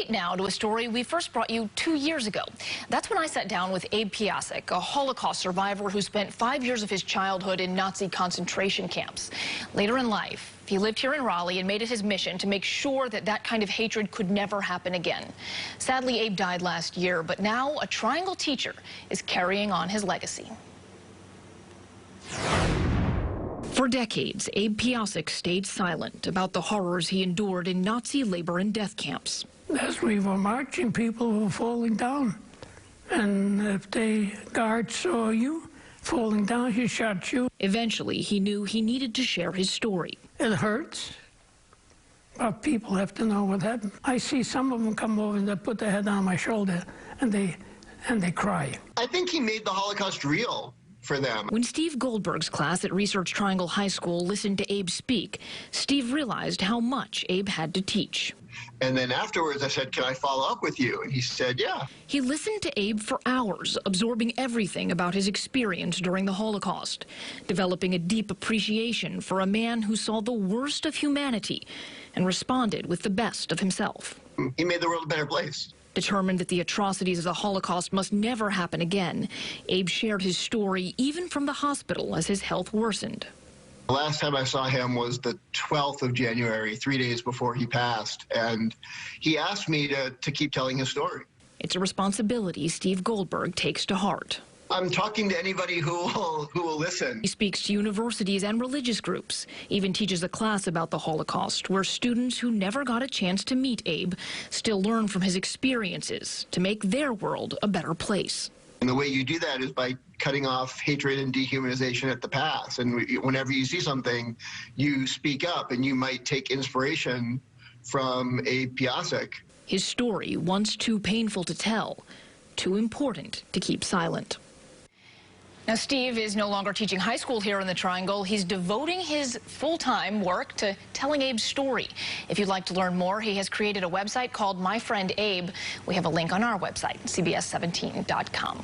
update now to a story we first brought you 2 years ago. That's when I sat down with Abe Piasek, a Holocaust survivor who spent 5 years of his childhood in Nazi concentration camps. Later in life, he lived here in Raleigh and made it his mission to make sure that that kind of hatred could never happen again. Sadly, Abe died last year, but now a Triangle teacher is carrying on his legacy. For decades, Abe Piasek stayed silent about the horrors he endured in Nazi labor and death camps. As we were marching, people were falling down. And if the guard saw you falling down, he shot you. Eventually, he knew he needed to share his story. It hurts, but people have to know what happened. I see some of them come over and they put their head on my shoulder and they cry. I think he made the Holocaust real for them. When Steve Goldberg's class at Research Triangle High School listened to Abe speak, Steve realized how much Abe had to teach. And then afterwards I said, "Can I follow up with you?" And he said, "Yeah." He listened to Abe for hours, absorbing everything about his experience during the Holocaust, developing a deep appreciation for a man who saw the worst of humanity and responded with the best of himself. He made the world a better place. Determined that the atrocities of the Holocaust must never happen again, Abe shared his story even from the hospital as his health worsened. The last time I saw him was the 12th of January, 3 days before he passed, and he asked me to keep telling his story. It's a responsibility Steve Goldberg takes to heart. I'm talking to anybody who will listen. He speaks to universities and religious groups, even teaches a class about the Holocaust, where students who never got a chance to meet Abe still learn from his experiences to make their world a better place. And the way you do that is by cutting off hatred and dehumanization at the past. And whenever you see something, you speak up, and you might take inspiration from Abe Piasek. His story, once too painful to tell, too important to keep silent. Now, Steve is no longer teaching high school here in the Triangle. He's devoting his full-time work to telling Abe's story. If you'd like to learn more, he has created a website called My Friend Abe. We have a link on our website, cbs17.com.